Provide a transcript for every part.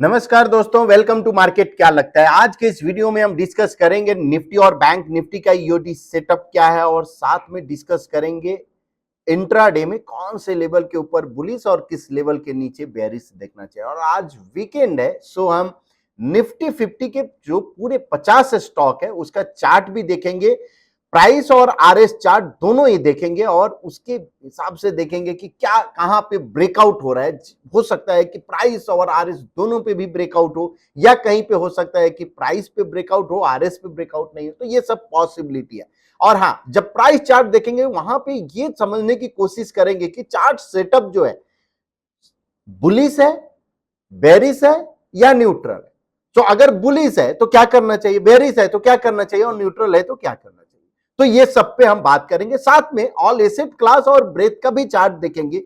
नमस्कार दोस्तों, welcome to market. क्या लगता है आज के इस वीडियो में हम डिस्कस करेंगे निफ्टी और बैंक निफ्टी का ईओडी सेटअप क्या है और साथ में डिस्कस करेंगे इंट्राडे में कौन से लेवल के ऊपर बुलिश और किस लेवल के नीचे बेयरिश देखना चाहिए। और आज वीकेंड है, सो हम निफ्टी 50 के जो पूरे 50 स्टॉक है उसका चार्ट भी देखेंगे, प्राइस और आरएस चार्ट दोनों ही देखेंगे और उसके हिसाब से देखेंगे कि क्या कहां पे ब्रेकआउट हो रहा है। हो सकता है कि प्राइस और आरएस दोनों पे भी ब्रेकआउट हो, या कहीं पे हो सकता है कि प्राइस पे ब्रेकआउट हो, आरएस पे ब्रेकआउट नहीं हो। तो ये सब पॉसिबिलिटी है। और हाँ, जब प्राइस चार्ट देखेंगे वहां पे ये समझने की कोशिश करेंगे कि चार्ट सेटअप जो है बुलिश है, बेरिश है या न्यूट्रल है। तो अगर बुलिश है तो क्या करना चाहिए, बेरिश है तो क्या करना चाहिए और न्यूट्रल है तो क्या करना चाहिए। तो ये सब पे हम बात करेंगे। साथ में ऑल एसेट क्लास और ब्रेथ का भी चार्ट देखेंगे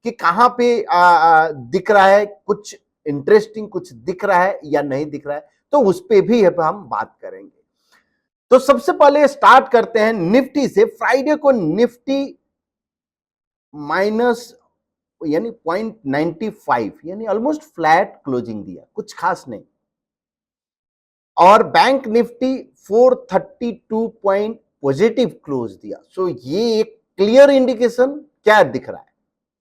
कि कहां पे दिख रहा है, कुछ इंटरेस्टिंग कुछ दिख रहा है या नहीं दिख रहा है, तो उस पे भी हम बात करेंगे। तो सबसे पहले स्टार्ट करते हैं निफ्टी से। फ्राइडे को निफ्टी माइनस यानी 0.95 यानी ऑलमोस्ट फ्लैट क्लोजिंग दिया, कुछ खास नहीं। और bank Nifty 432 point positive close दिया। सो ये एक क्लियर इंडिकेशन क्या दिख रहा है,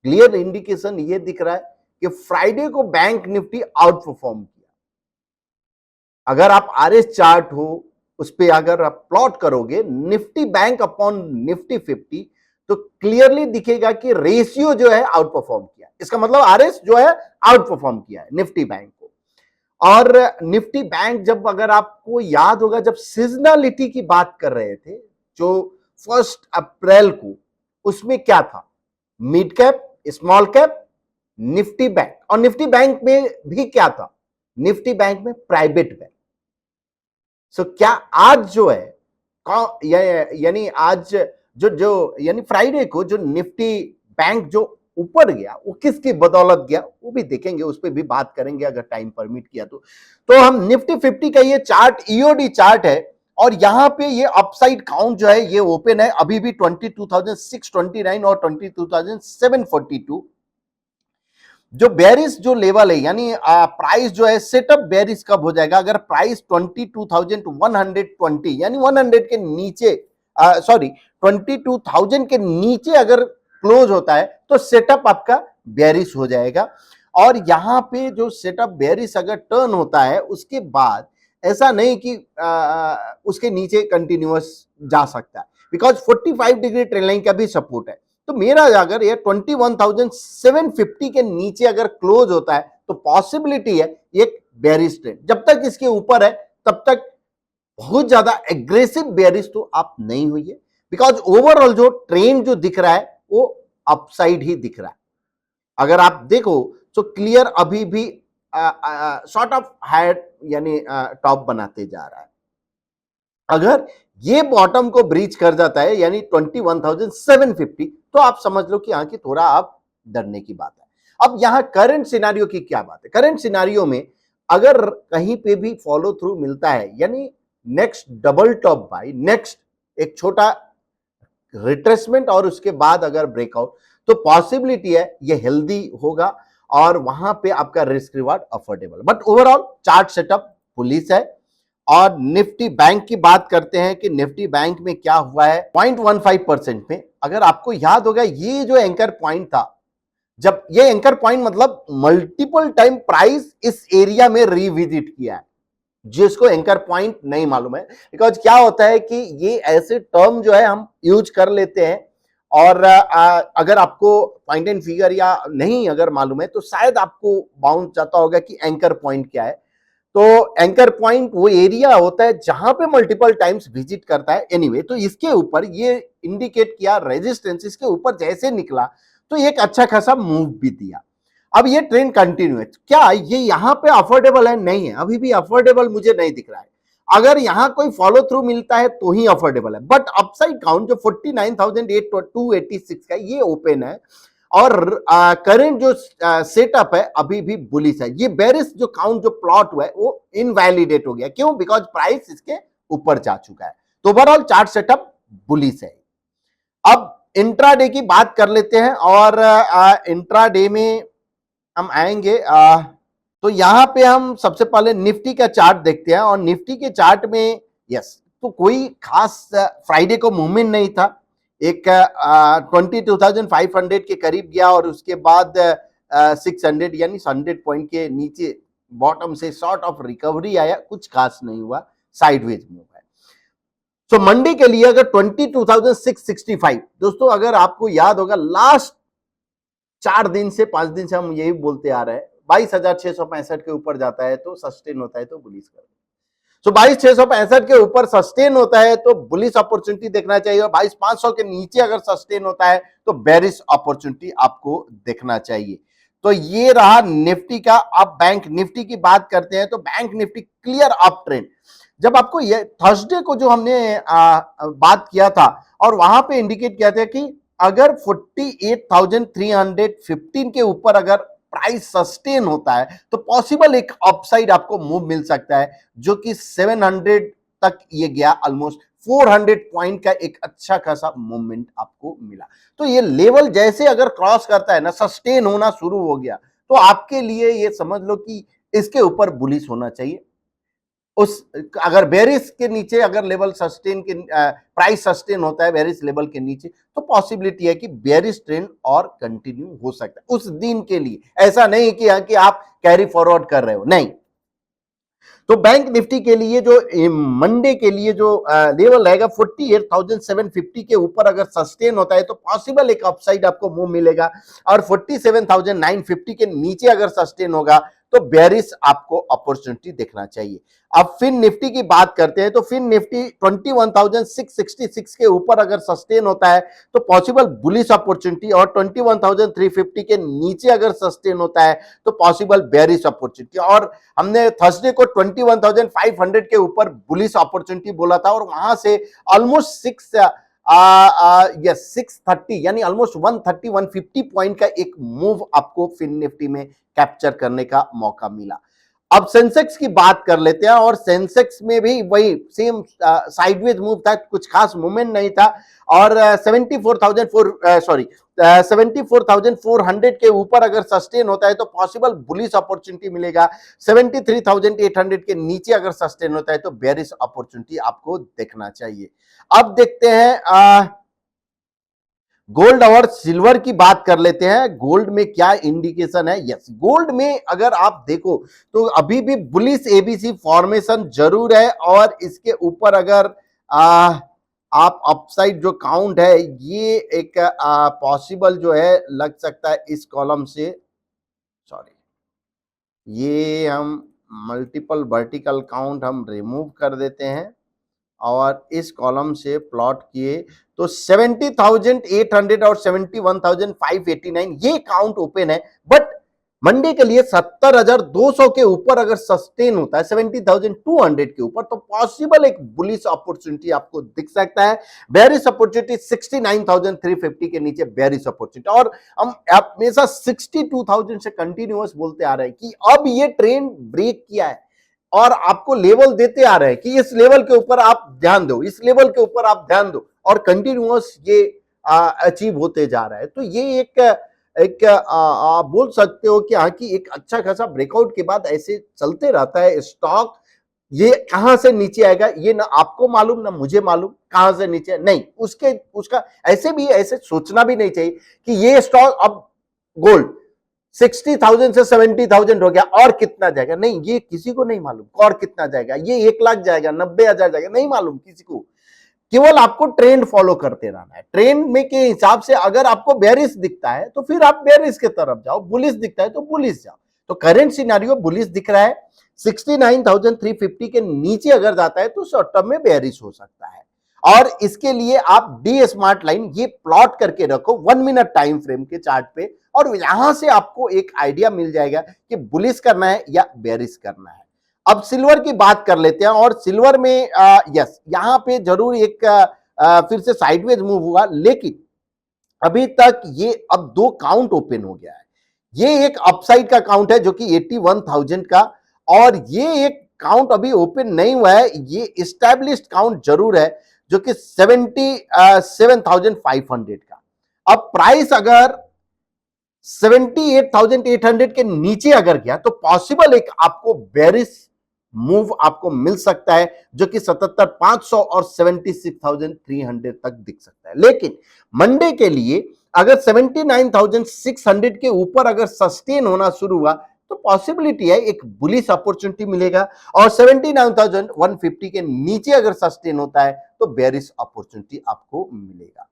क्लियर इंडिकेशन ये दिख रहा है कि फ्राइडे को बैंक निफ्टी आउट परफॉर्म किया। अगर आप आरएस चार्ट हो उस पर अगर आप प्लॉट करोगे निफ्टी बैंक अपॉन निफ्टी 50, तो क्लियरली दिखेगा कि रेशियो जो है आउट परफॉर्म किया। इसका मतलब आरएस जो है आउट परफॉर्म किया है निफ्टी बैंक को। और निफ्टी बैंक, जब अगर आपको याद होगा, जब सीजनलिटी की बात कर रहे थे जो 1 अप्रैल को, उसमें क्या था, mid cap, small cap, Nifty bank. और निफ्टी बैंक में भी क्या था, निफ्टी बैंक में प्राइवेट बैंक। सो क्या आज जो है यानी आज जो जो यानी फ्राइडे को जो निफ्टी बैंक जो ऊपर गया वो किसकी बदौलत गया, वो भी देखेंगे, उस पर भी बात करेंगे अगर टाइम परमिट किया तो हम निफ्टी 50 का ये चार्ट ईओडी चार्ट है और यहां पे ये अपसाइड काउंट जो है ये ओपन है अभी भी 22,629 और 22,742। जो बेरिस जो लेवल है यानी प्राइस जो है सेटअप बेरिस कब हो जाएगा, अगर प्राइस 22,120 यानी 100 के नीचे, सॉरी 22,000 के नीचे अगर क्लोज होता है तो सेटअप आपका बेरिस हो जाएगा। और यहां पे जो सेटअप बेरिस अगर टर्न होता है उसके बाद ऐसा नहीं कि उसके नीचे कंटिन्यूअस जा सकता है, बिकॉज 45 डिग्री ट्रेंड लाइन का भी सपोर्ट है। तो मेरा अगर ये 21,750 के नीचे अगर क्लोज होता है तो पॉसिबिलिटी है एक बेरिश ट्रेंड। जब तक इसके ऊपर है तब तक बहुत ज्यादा एग्रेसिव बेरिश तो आप नहीं हुई है, बिकॉज ओवरऑल जो ट्रेंड जो दिख रहा है वो अपसाइड ही दिख रहा है। अगर आप देखो तो क्लियर अभी भी सॉर्ट ऑफ हायर यानी टॉप बनाते जा रहा है। अगर ये बॉटम को ब्रीच कर जाता है यानी 21,750, तो आप समझ लो कि यहां की थोड़ा आप डरने की बात है। अब यहां करंट सिनारियो की क्या बात है, करंट सिनारियो में अगर कहीं पे भी फॉलो थ्रू मिलता है यानी next double top bye, next एक छोटा रिट्रेसमेंट और उसके बाद अगर ब्रेकआउट, तो पॉसिबिलिटी है ये हेल्दी होगा और वहां पे आपका risk reward affordable. But overall chart setup police है। और निफ्टी बैंक की बात करते हैं कि निफ्टी बैंक में क्या हुआ है, 0.15% में। अगर आपको याद होगा ये जो एंकर पॉइंट था, जब ये एंकर पॉइंट मतलब मल्टीपल टाइम प्राइस इस एरिया में रिविजिट किया है, जिसको एंकर पॉइंट नहीं मालूम है। बिकॉज क्या होता है कि ये ऐसे टर्म जो है हम यूज कर लेते हैं और अगर आपको पॉइंट एंड फिगर या नहीं अगर मालूम है तो शायद आपको बाउंड जाता होगा कि एंकर पॉइंट क्या है। तो एंकर पॉइंट वो एरिया होता है जहां पे मल्टीपल टाइम्स विजिट करता है। एनीवे, तो इसके ऊपर ये इंडिकेट किया रेजिस्टेंस, इसके ऊपर जैसे निकला तो एक अच्छा खासा मूव भी दिया। अब ये ट्रेंड कंटिन्यू है, क्या ये यहां पे अफोर्डेबल है, नहीं है, अभी भी अफोर्डेबल मुझे नहीं दिख रहा है। अगर यहां कोई फॉलो थ्रू मिलता है तो ही अफोर्डेबल है। बट अपसाइड काउंट जो 49,286 का ये ओपन है और करंट जो सेटअप है अभी भी बुलिश है। ये बेरिश जो काउंट जो प्लॉट हुआ है वो इनवैलिडेट हो गया, क्यों, बिकॉज प्राइस इसके ऊपर जा चुका है। तो ओवरऑल चार्ट सेटअप बुलिश है। अब इंट्राडे की बात कर लेते हैं और इंट्राडे में हम आएंगे तो यहां पे हम सबसे पहले निफ्टी का चार्ट देखते हैं और निफ्टी के चार्ट में यस तो कोई खास फ्राइडे को मूवमेंट नहीं था। एक 22,500 के करीब गया और उसके बाद 600 यानी 100 पॉइंट के नीचे बॉटम से शॉर्ट ऑफ रिकवरी आया, कुछ खास नहीं हुआ, साइडवेज मूव है। तो मंडे के लिए अगर 22,665, दोस्तों अगर आपको याद होगा लास्ट 4 दिन से 5 दिन से हम यही बोलते आ रहे हैं 22,665 के ऊपर जाता है तो सस्टेन होता है तो बुलिश कर, तो 22,665 के ऊपर सस्टेन होता है तो बुलिश अपॉर्चुनिटी देखना चाहिए, और 22,500 के नीचे अगर सस्टेन होता है तो बेरिश अपॉर्चुनिटी आपको देखना चाहिए। तो ये रहा निफ्टी का। अब बैंक निफ्टी की बात करते हैं तो bank Nifty clear up trend. जब आपको ये थर्सडे को जो हमने बात किया था और वहां पे इंडिकेट किया था कि अगर 48,315 के ऊपर अगर प्राइस सस्टेन होता है तो पॉसिबल एक अपसाइड आपको मूव मिल सकता है, जो कि 700 तक ये गया, ऑलमोस्ट 400 पॉइंट का एक अच्छा खासा मूवमेंट आपको मिला। तो ये लेवल जैसे अगर क्रॉस करता है ना, सस्टेन होना शुरू हो गया, तो आपके लिए ये समझ लो कि इसके ऊपर बुलिश होना चाहिए। उस अगर बेरिस के नीचे अगर लेवल सस्टेन के प्राइस सस्टेन होता है बेरिस लेवल के नीचे, तो पॉसिबिलिटी है कि बेरिस ट्रेंड और कंटिन्यू हो सकता है उस दिन के लिए। ऐसा नहीं कि आप कैरी फॉरवर्ड कर रहे हो, नहीं। तो बैंक निफ्टी के लिए जो मंडे के लिए जो लेवल रहेगा 48,750 के ऊपर अगर सस्टेन होता है तो पॉसिबल एक अपसाइड आपको मूव मिलेगा, और 47,950 के नीचे अगर सस्टेन होगा तो बेरिश आपको अपॉर्चुनिटी देखना चाहिए। अब फिर निफ्टी की बात करते हैं तो फिर निफ्टी 21,666 के ऊपर अगर सस्टेन होता है तो पॉसिबल बुलिश अपॉर्चुनिटी, और 21,350 के नीचे अगर सस्टेन होता है तो पॉसिबल बेरिश अपॉर्चुनिटी। और हमने थर्सडे को 21,500 के ऊपर बुलिश अपॉर्चुनिटी बोला था और वहां से ऑलमोस्ट 630 यानी ऑलमोस्ट 150 पॉइंट का एक मूव आपको फिन निफ्टी में कैप्चर करने का मौका मिला। अब सेंसेक्स की बात कर लेते हैं, और सेंसेक्स में भी वही सेम साइडवेज मूव था, कुछ खास मूवमेंट नहीं था, और 74,400 के ऊपर अगर सस्टेन होता है तो पॉसिबल बुलिश अपॉर्चुनिटी मिलेगा। 73,800 के नीचे अगर सस्टेन होता है तो बेरिश अपॉर्चुनिटी आपको देखना चाहिए। अब देखते हैं गोल्ड और सिल्वर की बात कर लेते हैं। गोल्ड में क्या इंडिकेशन है? यस, गोल्ड में अगर आप देखो तो अभी भी बुलिश एबीसी फॉर्मेशन जरूर है, और इसके ऊपर अगर आप अपसाइड जो काउंट है ये एक पॉसिबल जो है लग सकता है इस कॉलम से, सॉरी ये हम मल्टीपल वर्टिकल काउंट हम रिमूव कर देते हैं और इस कॉलम से प्लॉट किए तो 70,800 और 71,589 ये काउंट ओपन है। बट मंडे के लिए 70,200 के ऊपर अगर सस्टेन होता है 70,200 के ऊपर तो पॉसिबल एक बुलिश अपॉर्चुनिटी आपको दिख सकता है। बेरिश अपॉर्चुनिटी 69,350 के नीचे बेरिश अपॉर्चुनिटी, और हम हमेशा 62,000 से कंटिन्यूअस बोलते आ रहे हैं कि अब ये ट्रेंड ब्रेक किया है और आपको लेवल देते आ रहे हैं कि इस लेवल के ऊपर आप ध्यान दो, इस लेवल के ऊपर आप ध्यान दो, और कंटिन्यूअस ये अचीव होते जा रहा है। तो ये एक आप बोल सकते हो कि हाँ कि एक अच्छा खासा ब्रेकआउट के बाद ऐसे चलते रहता है स्टॉक। ये कहां से नीचे आएगा ये ना आपको मालूम ना मुझे मालूम कहां से नीचे, नहीं उसका ऐसे सोचना भी नहीं चाहिए कि ये स्टॉक अब गोल्ड 60,000 से 70,000 हो गया और कितना जाएगा, नहीं ये किसी को नहीं मालूम, और कितना जाएगा, ये 1 लाख जाएगा, 90,000 जाएगा, नहीं मालूम किसी को। केवल आपको ट्रेंड फॉलो करते रहना है। ट्रेंड में के हिसाब से अगर आपको बेरिश दिखता है तो फिर आप बेरिश के तरफ जाओ, बुलिश दिखता है तो बुलिश जाओ। तो करंट सिनेरियो बुलिश दिख रहा है, 69,350 के नीचे अगर जाता है तो शॉर्ट टर्म में बेरिश हो सकता है। और इसके लिए आप डी स्मार्ट लाइन ये प्लॉट करके रखो 1 मिनट टाइम फ्रेम के चार्ट पे, और यहां से आपको एक आइडिया मिल जाएगा कि बुलिश करना है या बेरिश करना है। अब सिल्वर की बात कर लेते हैं, और सिल्वर में यस यहां पे जरूर एक फिर से साइडवेज मूव हुआ, लेकिन अभी तक ये अब 2 काउंट ओपन हो गया है। ये एक अपसाइड का काउंट है जो कि 81,000 का, और ये एक काउंट अभी ओपन नहीं हुआ है, ये इस्टेब्लिश्ड काउंट जरूर है जो कि 77,500 का। अब प्राइस अगर 78,800 के नीचे अगर गया तो पॉसिबल एक आपको बेरिश मूव आपको मिल सकता है, जो कि 77,500 और 76,300 तक दिख सकता है। लेकिन मंडे के लिए अगर 79,600 के ऊपर अगर सस्टेन होना शुरू हुआ तो पॉसिबिलिटी है एक बुलिश अपॉर्चुनिटी मिलेगा, और 79,150 के नीचे अगर सस्टेन होता है तो बेरिश अपॉर्चुनिटी आपको मिलेगा।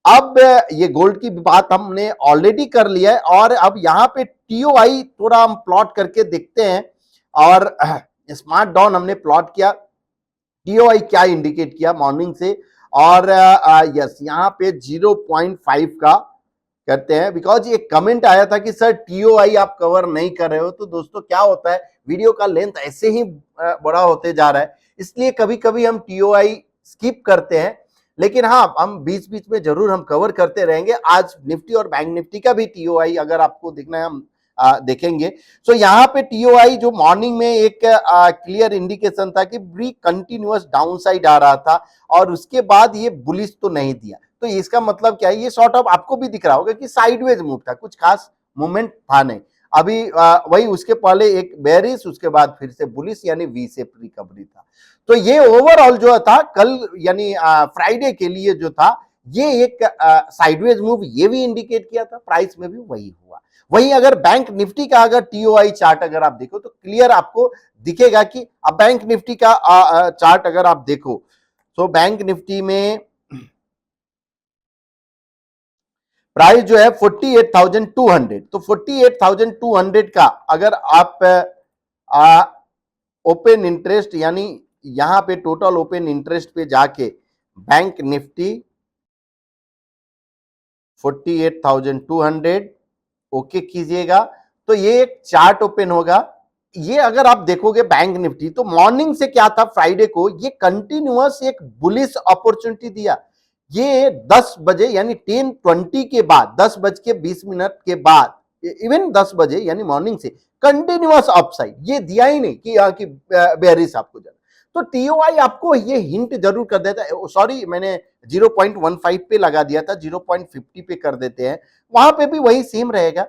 अब ये गोल्ड की बात हमने ऑलरेडी कर लिया है, और अब यहां पे टीओआई थोड़ा हम प्लॉट करके देखते हैं। और स्मार्ट डॉन हमने प्लॉट किया, टीओआई क्या इंडिकेट किया मॉर्निंग से, और यस यहां पे 0.5 का करते हैं, बिकॉज ये कमेंट आया था कि सर टीओआई आप कवर नहीं कर रहे हो। तो दोस्तों क्या होता है, वीडियो का लेंथ ऐसे ही बड़ा होते जा रहा है, इसलिए कभी कभी हम टीओआई स्किप करते हैं, लेकिन हाँ हम बीच बीच में जरूर हम कवर करते रहेंगे। आज निफ्टी और बैंक निफ्टी का भी टीओआई अगर आपको देखना है हम देखेंगे। सो यहाँ पे टीओआई जो मॉर्निंग में एक क्लियर इंडिकेशन था कि ब्री कंटिन्यूअस डाउनसाइड आ रहा था, और उसके बाद ये बुलिश तो नहीं दिया। तो इसका मतलब क्या है, ये सॉर्ट ऑफ आपको भी दिख रहा होगा कि साइडवेज मूव था, कुछ खास मूवमेंट था नहीं। अभी वही उसके पहले एक बेरिश, उसके बाद फिर से बुलिश यानी वी शेप रिकवरी था। तो ये ओवरऑल जो था कल यानी फ्राइडे के लिए जो था, ये एक साइडवेज मूव ये भी इंडिकेट किया था, प्राइस में भी वही हुआ। वहीं अगर बैंक निफ्टी का अगर टीओआई चार्ट अगर आप देखो तो क्लियर आपको दिखेगा कि अब बैंक निफ्टी का चार्ट अगर आप देखो तो बैंक निफ्टी में प्राइस जो है 48,200, तो 48,200 का अगर आप ओपन इंटरेस्ट यानी यहां पे टोटल ओपन इंटरेस्ट पे जाके बैंक निफ्टी 48,200 ओके कीजिएगा, तो ये एक चार्ट ओपन होगा। ये अगर आप देखोगे बैंक निफ्टी, तो मॉर्निंग से क्या था फ्राइडे को, ये कंटिन्यूअस एक बुलिश अपॉर्चुनिटी दिया। ये 10 बजे यानी 10:20 के बाद, 10:20 के बाद, इवन 10 बजे यानी मॉर्निंग से कंटिन्यूअस अपसाइड ये दिया ही नहीं कि यहाँ की बेरिश आपको जाना। तो टीओआई आपको ये हिंट जरूर कर देता है। सॉरी मैंने 0.15 पे लगा दिया था, 0.50 पे कर देते हैं, वहां पे भी वही सेम रहेगा।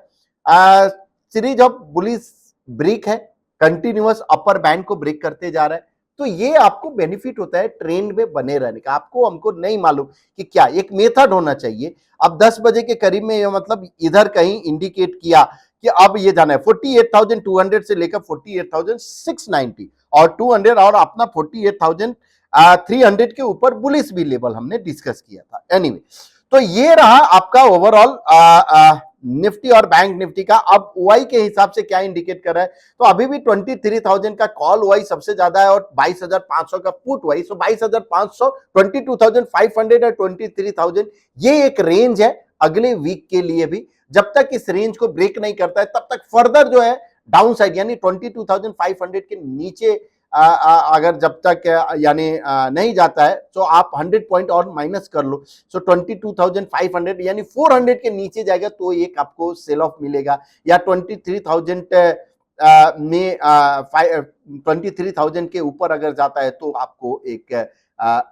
सीरीज ऑफ बुलिश ब्रेक है, कंटिन्यूअस अपर बैंड को ब्रेक करते जा रहा है, तो ये आपको बेनिफिट होता है ट्रेंड में बने रहने का। आपको हमको नहीं मालूम कि क्या एक मेथड होना चाहिए। अब 10 बजे के करीब में ये मतलब इधर कहीं इंडिकेट किया कि अब ये जाना है 48,200 से लेकर 48,690 और 200 और अपना 48,300 के ऊपर बुलिश भी लेवल हमने डिस्कस किया था। एनीवे तो ये रहा आपका ओवरऑल निफ्टी और बैंक निफ्टी का। अब ओआई के हिसाब से क्या इंडिकेट कर रहा है, तो अभी भी 23,000 का कॉल ओआई सबसे ज्यादा है और 22,500 का पुट ओआई। सो 22,500, 22,500 और 23,000 ये एक रेंज है अगले वीक के लिए भी। जब तक इस रेंज को ब्रेक नहीं करता है तब तक फर्दर जो है डाउन साइड यानी 22,500 के नीचे अगर जब तक यानी नहीं जाता है तो आप 100 पॉइंट और माइनस कर लो। सो 22,500 यानी 400 के नीचे जाएगा तो एक आपको सेल ऑफ मिलेगा, या 23,000 में 23,000 के ऊपर अगर जाता है तो आपको एक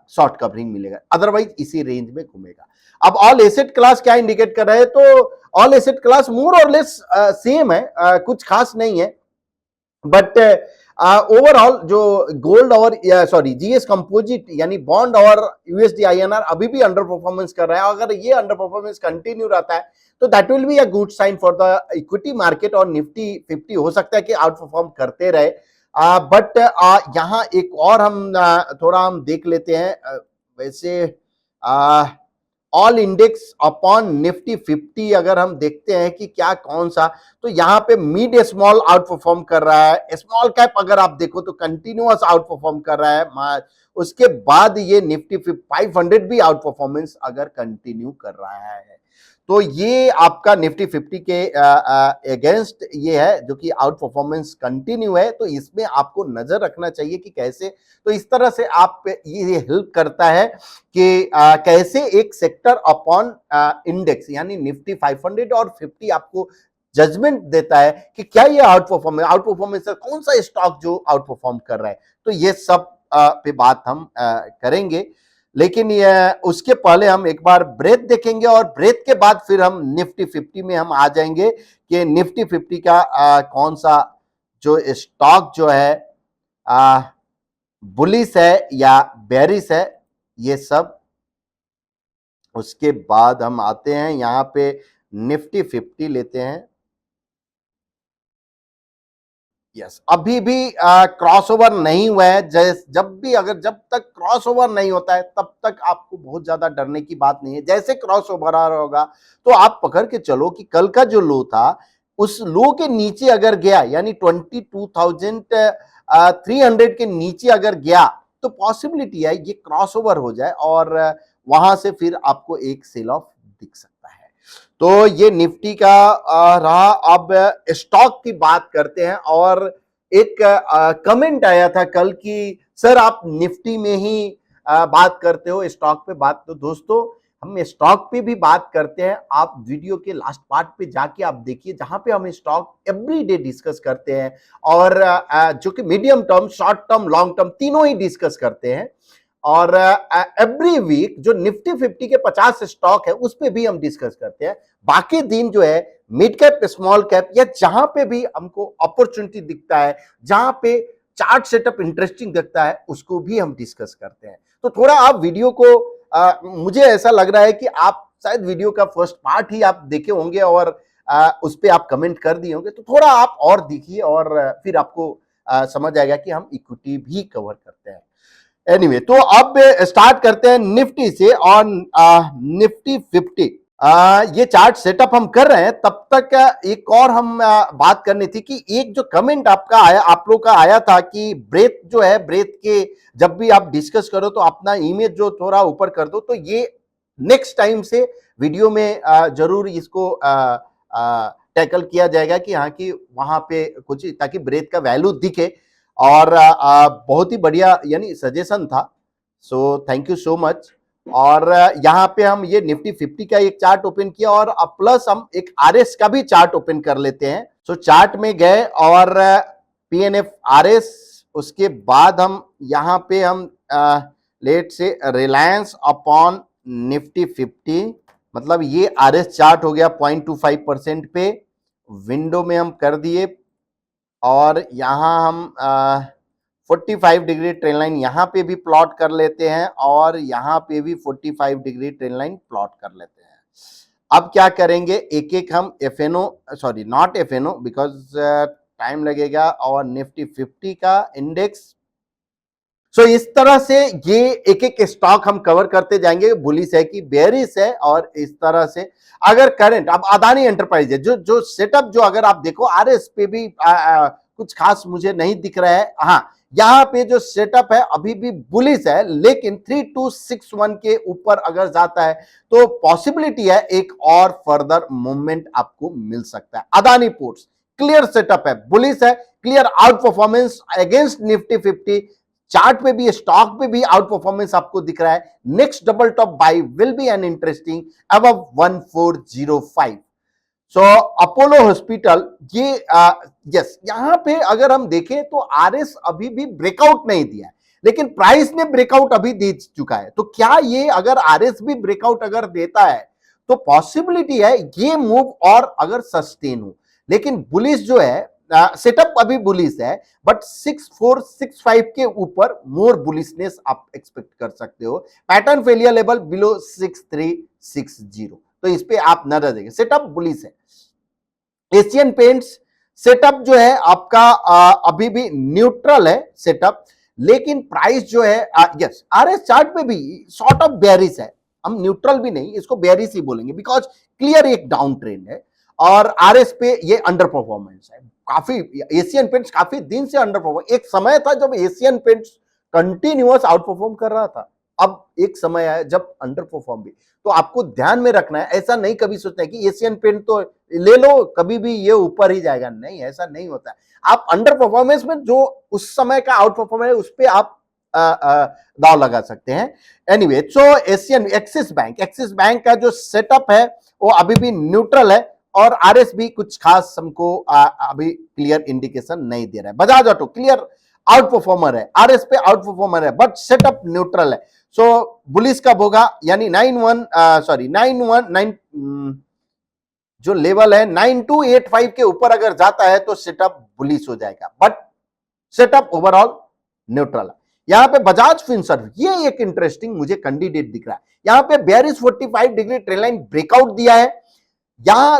शॉर्ट कवरिंग मिलेगा, अदरवाइज इसी रेंज में घूमेगा। अब ऑल एसेट क्लास क्या इंडिकेट कर रहा है, तो ऑल एसेट क्लास मोर और लेस सेम है, कुछ खास नहीं है। बट ओवरऑल जो गोल्ड और सॉरी जीएस कंपोजिट यानी बॉन्ड और यूएसडी आईएनआर अभी भी अंडर परफॉर्मेंस कर रहा है। अगर ये अंडर परफॉर्मेंस कंटिन्यू रहता है तो that will be a good sign for the equity market, और निफ्टी 50 हो सकता है कि आउट परफॉर्म करते रहे। बट यहाँ एक और हम थोड़ा हम देख लेते हैं। वैसे ऑल इंडेक्स अपॉन निफ्टी 50 अगर हम देखते हैं कि क्या कौन सा, तो यहाँ पे मिड स्मॉल आउट परफॉर्म कर रहा है। स्मॉल कैप अगर आप देखो तो कंटिन्यूअस आउट परफॉर्म कर रहा है। उसके बाद ये निफ्टी 500 भी आउट परफॉर्मेंस अगर कंटिन्यू कर रहा है, तो ये आपका निफ्टी 50 के अगेंस्ट ये है जो कि आउट परफॉर्मेंस कंटिन्यू है। तो इसमें आपको नजर रखना चाहिए कि कैसे, तो इस तरह से आप ये हेल्प करता है कि कैसे एक सेक्टर अपॉन इंडेक्स यानी निफ्टी 500 और 50 आपको जजमेंट देता है कि क्या ये आउट परफॉर्मेंस कौन सा स्टॉक जो आउट परफॉर्म कर रहा है। तो ये सब पे बात हम करेंगे। लेकिन ये उसके पहले हम एक बार ब्रेथ देखेंगे और ब्रेथ के बाद फिर हम निफ्टी 50 में हम आ जाएंगे कि निफ्टी 50 का कौन सा जो स्टॉक जो है बुलिश है या बेरिश है, ये सब उसके बाद हम आते हैं यहां पे निफ्टी 50 लेते हैं। यस, अभी भी क्रॉसओवर नहीं हुआ है। जब तक क्रॉसओवर नहीं होता है तब तक आपको बहुत ज्यादा डरने की बात नहीं है। जैसे क्रॉसओवर आ रहा होगा तो आप पकड़ के चलो कि कल का जो लो था उस लो के नीचे अगर गया, यानी 22,300 के नीचे अगर गया तो पॉसिबिलिटी है ये क्रॉसओवर हो जाए और वहां से फिर आपको एक सेल ऑफ दिख सकता है। तो ये निफ्टी का रहा। अब स्टॉक की बात करते हैं और एक कमेंट आया था कल की सर आप निफ्टी में ही बात करते हो, स्टॉक पे बात। तो दोस्तों हम स्टॉक पे भी बात करते हैं, आप वीडियो के लास्ट पार्ट पे जाके आप देखिए जहां पे हम स्टॉक एवरी डे डिस्कस करते हैं और जो कि medium term, short term, long term तीनों ही डिस्कस करते हैं। और एवरी वीक जो निफ्टी 50 के 50 स्टॉक है उस पे भी हम डिस्कस करते हैं। बाकी दिन जो है मिड कैप, स्मॉल कैप या जहां पे भी हमको अपॉर्चुनिटी दिखता है, जहां पे चार्ट सेटअप इंटरेस्टिंग दिखता है, उसको भी हम डिस्कस करते हैं। तो थोड़ा आप वीडियो को मुझे ऐसा लग रहा है कि आप शायद वीडियो का फर्स्ट पार्ट ही आप देखे होंगे और उस पर आप कमेंट कर दिए होंगे, तो थोड़ा आप और देखिए और फिर आपको समझ आएगा कि हम इक्विटी भी कवर करते हैं। एनीवे, तो अब स्टार्ट करते हैं निफ्टी से और निफ्टी 50। ये चार्ट सेटअप हम कर रहे हैं तब तक एक और हम बात करनी थी कि एक जो कमेंट आपका आया, आप लोग का आया था कि ब्रेथ जो है, ब्रेथ के जब भी आप डिस्कस करो तो अपना इमेज जो थोड़ा ऊपर कर दो। तो ये नेक्स्ट टाइम से वीडियो में जरूर इसको टैकल किया जाएगा कि हाँ कि वहां पे कुछ, ताकि ब्रेथ का वैल्यू दिखे। और बहुत ही बढ़िया यानी सजेशन था, so thank you so much. और यहाँ पे हम ये निफ्टी 50 का एक चार्ट ओपन किया और प्लस हम एक आरएस का भी चार्ट ओपन कर लेते हैं। सो चार्ट में गए और पीएनएफ आरएस, उसके बाद हम यहाँ पे हम लेट से रिलायंस अपॉन निफ्टी 50, मतलब ये आरएस चार्ट हो गया 0.25% पे। विंडो में हम कर दिए और यहां हम 45 डिग्री ट्रेन लाइन यहां पे भी प्लॉट कर लेते हैं और यहां पे भी 45 डिग्री ट्रेन लाइन प्लॉट कर लेते हैं। अब क्या करेंगे, एक एक हम FNO, sorry not FNO because time लगेगा, और निफ्टी 50 का इंडेक्स। सो इस तरह से ये एक एक स्टॉक हम कवर करते जाएंगे, बुलिश है कि बेयरिश है। और इस तरह से अगर करंट, अब अदानी एंटरप्राइज है जो जो सेटअप, जो अगर आप देखो आरएस पे भी कुछ खास मुझे नहीं दिख रहा है। हाँ, यहाँ पे जो सेटअप है अभी भी बुलिश है, लेकिन 3261 के ऊपर अगर जाता है तो पॉसिबिलिटी है एक और फर्दर मूवमेंट आपको मिल सकता है। अदानी पोर्ट्स क्लियर सेटअप है, बुलिश है, clear out performance against Nifty 50। Chart पे भी, स्टॉक पे भी आउट परफॉर्मेंस आपको दिख रहा है। Next double top bye will be an interesting above 1405। So Apollo hospital, ये यस, यहां पे अगर हम देखें तो आरएस अभी भी ब्रेकआउट नहीं दिया है, लेकिन प्राइस ने ब्रेकआउट अभी दे चुका है। तो क्या ये अगर आरएस भी ब्रेकआउट अगर देता है तो पॉसिबिलिटी है ये मूव और अगर सस्टेन हो। लेकिन बुलिश जो है, सेटअप अभी बुलिश है, बट 6465 के ऊपर मोर बुलिशनेस आप एक्सपेक्ट कर सकते हो। पैटर्न फेलियर लेवल बिलो 6360, तो इस पे आप नजर देंगे, सेटअप बुलिश है। एशियन पेंट्स सेटअप जो है आपका अभी भी न्यूट्रल है सेटअप, लेकिन प्राइस जो है यस, आरएस चार्ट पे भी सॉर्ट ऑफ बेयरिश है। हम न्यूट्रल भी नहीं, इसको बेयरिश ही बोलेंगे बिकॉज क्लियर एक डाउन ट्रेंड है। और आरएस पे ये अंडर परफॉर्मेंस है काफी। एशियन पेंट्स काफी दिन से अंडर परफॉर्म, एक समय था जब Asian paints continuous out perform कर रहा था, अब एक समय आया जब अंडर परफॉर्म भी। तो आपको ध्यान में रखना है, ऐसा नहीं कभी सोचना है कि एशियन पेंट तो ले लो कभी भी ये ऊपर ही जाएगा, नहीं, ऐसा नहीं होता है। आप अंडर परफॉर्मेंस में जो उस समय का आउट परफॉर्मेंस है उस पर आप दाव लगा सकते हैं। एनीवे, सो एशियन, एक्सिस बैंक का जो सेटअप है वो अभी भी न्यूट्रल है और आरएस भी कुछ खास हमको अभी क्लियर इंडिकेशन नहीं दे रहा है। Bajaj auto clear out performer है, आरएस पे आउट परफॉर्मर है, बट सेटअप न्यूट्रल है। सो बुलिस कब होगा, यानी 9 जो लेवल है 9285 के ऊपर अगर जाता है तो सेटअप बुलिस हो जाएगा, बट सेटअप ओवरऑल न्यूट्रल है। यहां पे बजाज फिनसर्व, ये एक इंटरेस्टिंग मुझे कैंडिडेट दिख रहा है। यहां पे bearish 45 degree trend line breakout दिया है। यहां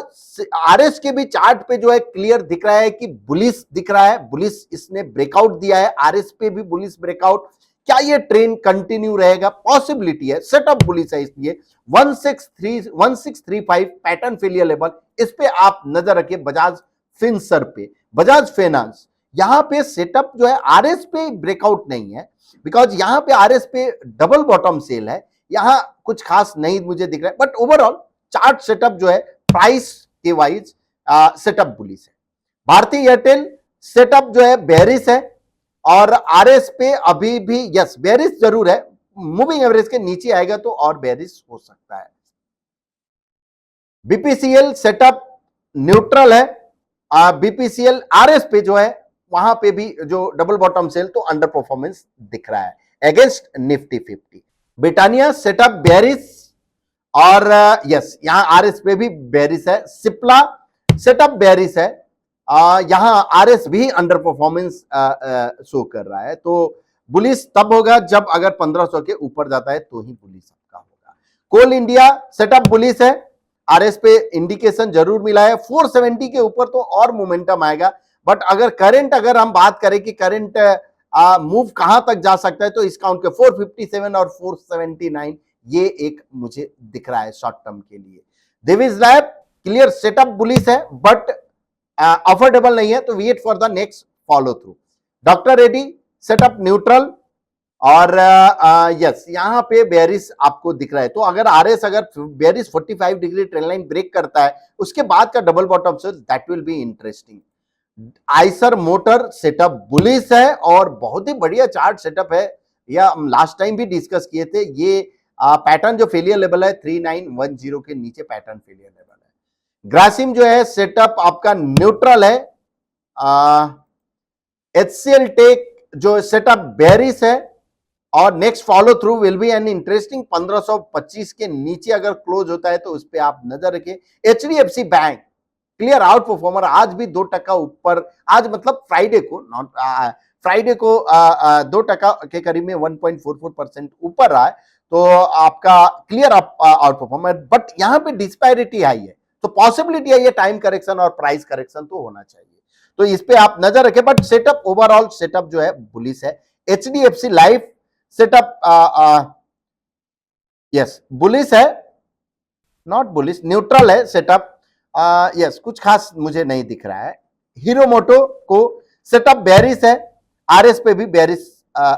आरएस के भी चार्ट पे जो है क्लियर दिख रहा है कि बुलिस दिख रहा है, बुलिस इसने ब्रेकआउट दिया है, आरएस पे भी बुलिस ब्रेकआउट। क्या ये ट्रेंड कंटिन्यू रहेगा, पॉसिबिलिटी है, सेटअप बुलिस है, इसलिए 1635 पैटर्न फेलियर लेवल, इस पे आप नजर रखिए। बजाज फिनसर्व पे, बजाज फाइनेंस, यहां पे सेटअप जो है आरएस पे ब्रेकआउट नहीं है, बिकॉज यहां पे आरएस पे डबल बॉटम सेल है, यहां कुछ खास नहीं मुझे दिख रहा है, बट ओवरऑल चार्ट सेटअप जो है प्राइस के वाइज सेटअप बुलिस है। भारतीय एयरटेल सेटअप जो है बेरिस है, और आरएस पे अभी भी यस बेरिस जरूर है, मूविंग एवरेज के नीचे आएगा तो और बेरिस हो सकता है। बीपीसीएल सेटअप न्यूट्रल है, बीपीसीएल आरएस पे जो है वहां पे भी जो डबल बॉटम सेल तो अंडर परफॉर्मेंस दिख रहा है against Nifty 50। Britannia setup berries, और यस यहां आरएस पे भी बेरिस है। सिप्ला सेटअप बेरिस है, यहां आरएस भी अंडर परफॉर्मेंस शो कर रहा है। तो बुलिस तब होगा जब अगर 1500 के ऊपर जाता है तो ही बुलिस आपका होगा। कोल इंडिया सेटअप बुलिस है, आरएस पे इंडिकेशन जरूर मिला है, 470 के ऊपर तो और मोमेंटम आएगा, बट अगर हम बात करें कि करंट मूव कहां तक जा सकता है तो इस काउंट के 457 और 479 ये एक मुझे दिख रहा है शॉर्ट टर्म के लिए। Divi's lab clear setup bullish है, बट अफोर्डेबल नहीं है, तो wait for the next follow through. Doctor Reddy setup neutral, और यस यहां पे बेरिस आपको दिख रहा है। तो अगर आरएस अगर bearish 45 degree trend line break करता है उसके बाद का double bottom sell, that will be interesting. Eicher motor setup bullish है और बहुत ही बढ़िया चार्ट सेटअप है, या हम लास्ट टाइम भी डिस्कस किए थे। ये पैटर्न जो फेलियर लेवल है 3910 के नीचे पैटर्न फेलियर लेवल है। ग्रासिम जो है सेटअप आपका न्यूट्रल है। एचसीएल टेक जो सेटअप बेरिस है, और next follow through will be an interesting. 1525 के नीचे अगर क्लोज होता है तो उस पर आप नजर रखिए। HDFC bank clear out performer, आज भी 2% ऊपर, आज मतलब फ्राइडे को 2% के करीब में 1.44% ऊपर रहा है, तो आपका क्लियर आउट परफॉर्मर। बट यहां पे डिस्पैरिटी आई है, तो पॉसिबिलिटी है ये टाइम करेक्शन और प्राइस करेक्शन तो होना चाहिए, तो इस पे आप नजर रखें। बट सेटअप ओवरऑल सेटअप जो है बुलिस है। HDFC life setup yes bullish है, नॉट बुलिस, न्यूट्रल है सेटअप, यस कुछ खास मुझे नहीं दिख रहा है। हीरो मोटो को सेटअप बेरिस है, आरएस पे भी बेरिस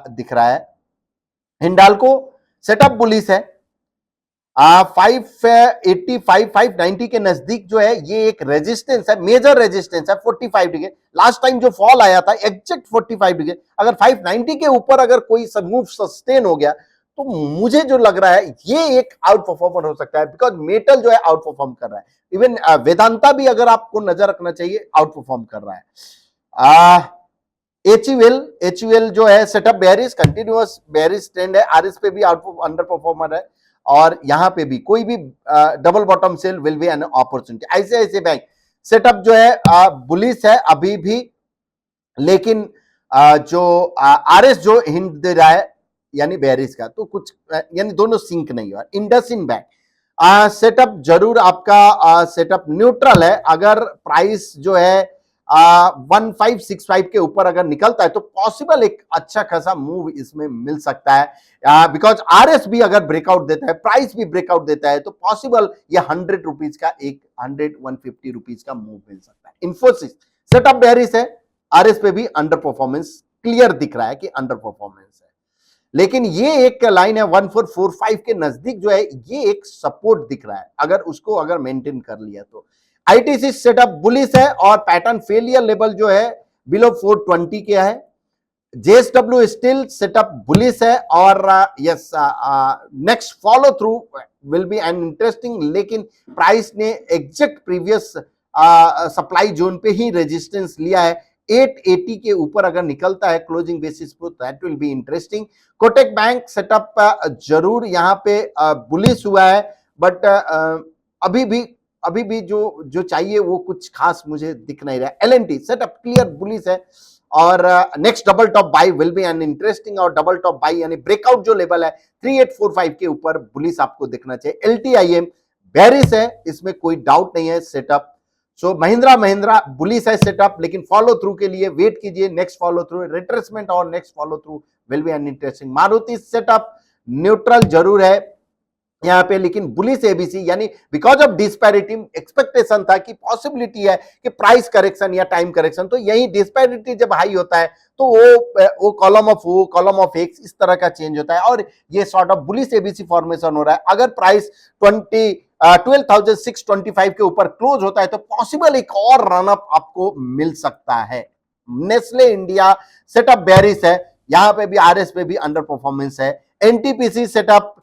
दिख रहा है। हिंडाल्को सेटअप बुलिस है, 585 590 के नजदीक जो है ये एक रेजिस्टेंस है, मेजर रेजिस्टेंस है 45 डिग्री। लास्ट टाइम जो फॉल आया था एग्जैक्ट 45 डिग्री, अगर 590 के ऊपर अगर कोई मूव सस्टेन हो गया तो मुझे जो लग रहा है ये एक आउट परफॉर्मर हो सकता है, बिकॉज मेटल जो है आउट परफॉर्म कर रहा है। इवन वेदांता भी अगर आपको नजर रखना चाहिए आउट परफॉर्म कर रहा है। एचयूएल जो है setup berries, continuous berries trend है, आरएस पे भी अंडर परफॉर्मर है, और यहां पे भी कोई भी double bottom sell will be an opportunity. ICICI bank setup जो है बुलिस है अभी भी, लेकिन जो आरएस जो हिंट दे रहा है यानी बेरिस का, तो कुछ यानी दोनों सिंक नहीं हुआ। इंडसइंड बैंक सेटअप जरूर आपका सेटअप न्यूट्रल है, अगर प्राइस जो है 1565 के ऊपर अगर निकलता है तो पॉसिबल एक अच्छा खासा मूव इसमें मिल सकता है, बिकॉज आरएस भी अगर ब्रेकआउट देता है, प्राइस भी ब्रेकआउट देता है, तो पॉसिबल ये 100 रुपीज का एक 150 रुपीज का मूव मिल सकता है। इन्फोसिस सेटअप बेरिस है, आरएस पे भी अंडर परफॉर्मेंस क्लियर दिख रहा है कि अंडर परफॉर्मेंस है, लेकिन ये एक लाइन है 1445 के नजदीक जो है ये एक सपोर्ट दिख रहा है, अगर उसको अगर मेंटेन कर लिया तो। आईटीसी सेटअप बुलिस है, और पैटर्न फेलियर लेवल जो है बिलो 420 के है। जेएसडब्ल्यू स्टिल सेटअप बुलिस है, और yes next follow through will be an interesting, लेकिन प्राइस ने एग्जैक्ट प्रीवियस सप्लाई जोन पे ही रेजिस्टेंस लिया है। 880 के ऊपर अगर निकलता है क्लोजिंग बेसिस पे, that will be interesting. Kotak bank setup जरूर यहाँ पे बुलिश हुआ है, बट अभी भी जो जो चाहिए वो कुछ खास मुझे दिख नहीं रहा है। एलएनटी सेटअप क्लियर बुलिश है, और next double top by will be an interesting, और डबल टॉप बाई यानी ब्रेकआउट जो लेवल है 3845 के ऊपर बुलिश आपको दिखना चाहिए। एलटीआईएम बेरिश है, इसमें कोई डाउट नहीं है सेटअप। सो महिंद्रा बुलिश है सेटअप, लेकिन फॉलो थ्रू के लिए वेट कीजिए, नेक्स्ट फॉलो थ्रू रिट्रेसमेंट और next follow through will be an interesting. Maruti setup neutral जरूर है यहाँ पे, लेकिन बुलिश एबीसी यानी बिकॉज ऑफ डिस्पैरिटी एक्सपेक्टेशन था कि पॉसिबिलिटी है कि प्राइस करेक्शन या टाइम करेक्शन, तो यही डिस्पैरिटी जब हाई होता है तो वो कॉलम ऑफ एक्स इस तरह का चेंज होता है, और ये sort of bullish ABC formation हो रहा है। अगर प्राइस 12,625 के ऊपर क्लोज होता है तो पॉसिबल एक और रनअप आपको मिल सकता है। नेस्ले इंडिया सेटअप बेरिश है, यहां पे भी आरएस पे भी अंडर परफॉर्मेंस है। एनटीपीसी सेटअप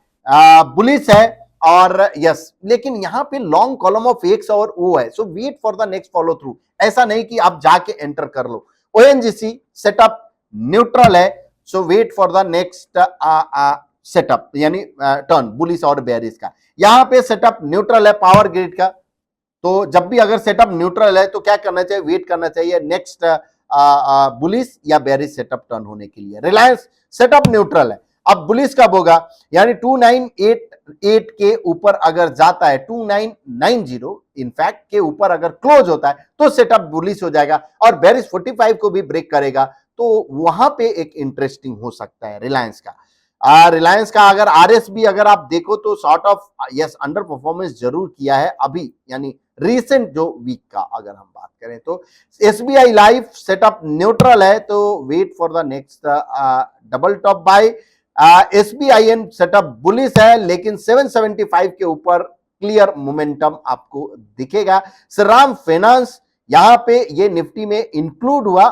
बुलिश है, और यस, लेकिन यहां पे लॉन्ग कॉलम ऑफ एक्स और ओ है, so wait for the next follow through, ऐसा नहीं कि आप जाके एंटर कर लो। ओएनजीसी सेटअप न्यूट्रल है, so wait for the next setup यानी टर्न बुलिश और बेरिश का। यहां पे सेटअप न्यूट्रल है पावर ग्रिड का, तो जब भी अगर सेटअप न्यूट्रल है तो क्या करना चाहिए, वेट करना चाहिए नेक्स्ट बुलिश या बेरिश सेटअप टर्न होने के लिए। रिलायंस सेटअप न्यूट्रल है, अब बुलिश कब होगा, यानी 2988 के ऊपर अगर जाता है, 2990 इनफैक्ट के ऊपर अगर क्लोज होता है तो सेटअप बुलिश हो जाएगा, और बेरिश 45 को भी ब्रेक करेगा, तो वहां पे एक इंटरेस्टिंग हो सकता है रिलायंस का। रिलायंस का अगर आरएस भी अगर आप देखो तो sort of yes under performance जरूर किया है अभी, यानी रीसेंट जो वीक का अगर हम बात करें तो। एसबीआई लाइफ सेटअप न्यूट्रल है, तो wait for the next double top buy. SBIN setup bullish है, लेकिन 775 के ऊपर क्लियर मोमेंटम आपको दिखेगा। श्रीराम फाइनेंस यहां पे ये निफ्टी में इंक्लूड हुआ,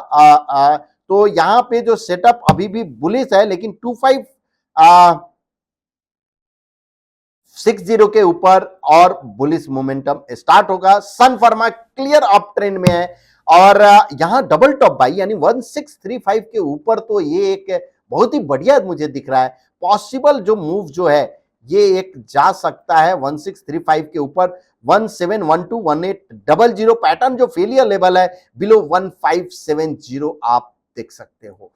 तो यहां पे जो सेटअप अभी भी बुलिश है, लेकिन 2560 के ऊपर और बुलिश मोमेंटम स्टार्ट होगा। सन फार्मा क्लियर अप ट्रेंड में है, और यहां डबल टॉप बाई यानी 1635 के ऊपर, तो ये एक बहुत ही बढ़िया मुझे दिख रहा है। पॉसिबल जो मूव जो है ये एक जा सकता है 1635 के ऊपर। 17121800 पैटर्न जो फेलियर लेवल है बिलो 1570 आप देख सकते हो।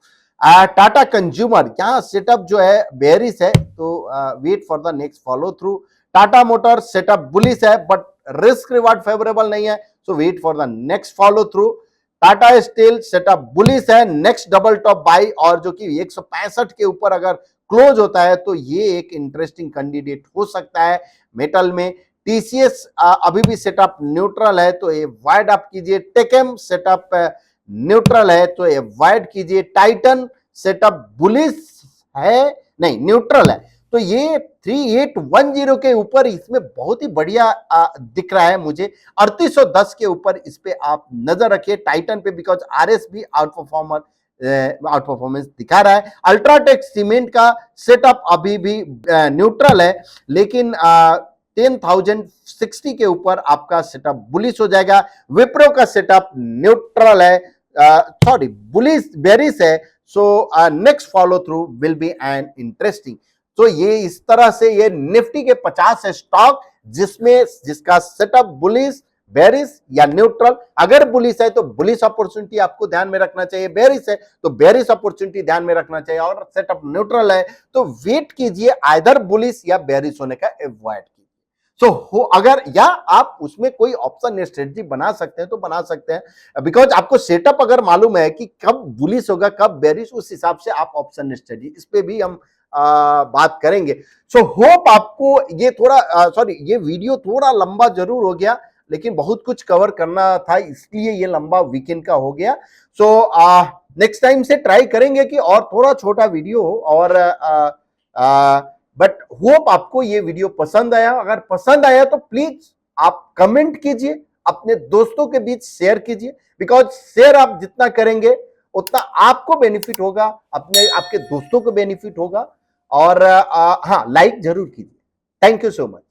टाटा कंज्यूमर यहां सेटअप जो है बेरिश है, तो wait for the next follow through. Tata Motor setup bullish है, बट रिस्क रिवार्ड फेवरेबल नहीं है, so wait for the next follow through. Tata Steel setup bullish है, नेक्स्ट डबल टॉप बाई, और जो कि 165 के ऊपर अगर क्लोज होता है तो ये एक इंटरेस्टिंग कैंडिडेट हो सकता है मेटल में। टीसीएस अभी भी सेटअप न्यूट्रल है, तो ये वाइड अप कीजिए। टेकेम सेटअप न्यूट्रल है, तो ये वाइड कीजिए। टाइटन सेटअप बुलिश है, नहीं न्यूट्रल है, तो ये 3810 के ऊपर इसमें बहुत ही बढ़िया दिख रहा है मुझे। 3810 के ऊपर इस पे आप नजर रखिए टाइटन पे, बिकॉज आरएस भी आउट परफॉर्मेंस दिखा रहा है। अल्ट्राटेक सीमेंट का सेटअप अभी भी न्यूट्रल है, लेकिन 10,060 के ऊपर आपका सेटअप बुलिश हो जाएगा। विप्रो का सेटअप न्यूट्रल है, सॉरी बुलिश बेरिश है, so next follow through will be an interesting. तो ये इस तरह से ये निफ्टी के 50 स्टॉक जिसका सेटअप बुलिश बेरिश या न्यूट्रल। अगर बुलिश है तो बुलिश अपॉर्चुनिटी आपको ध्यान में रखना चाहिए, बेरिश है तो बेरिश अपॉर्चुनिटी ध्यान में रखना चाहिए, और सेटअप न्यूट्रल है तो वेट कीजिए आइदर बुलिश या बेरिश होने का अवॉइड कीजिए। अगर या आप उसमें कोई ऑप्शन स्ट्रेटजी बना सकते हैं तो बना सकते हैं, बिकॉज आपको सेटअप अगर मालूम है कि कब बुलिश होगा कब बेरिश, उस हिसाब से आप ऑप्शन स्ट्रेटजी, इस पे भी हम बात करेंगे। सो होप आपको ये थोड़ा ये वीडियो थोड़ा लंबा जरूर हो गया, लेकिन बहुत कुछ कवर करना था इसलिए ये लंबा वीकेंड का हो गया। सो नेक्स्ट टाइम से ट्राई करेंगे कि और थोड़ा छोटा वीडियो हो, और बट होप आपको ये वीडियो पसंद आया। अगर पसंद आया तो प्लीज आप कमेंट कीजिए, अपने दोस्तों के बीच शेयर कीजिए, बिकॉज शेयर आप जितना करेंगे उतना आपको बेनिफिट होगा, अपने आपके दोस्तों को बेनिफिट होगा, और हाँ लाइक जरूर कीजिए। Thank you so much.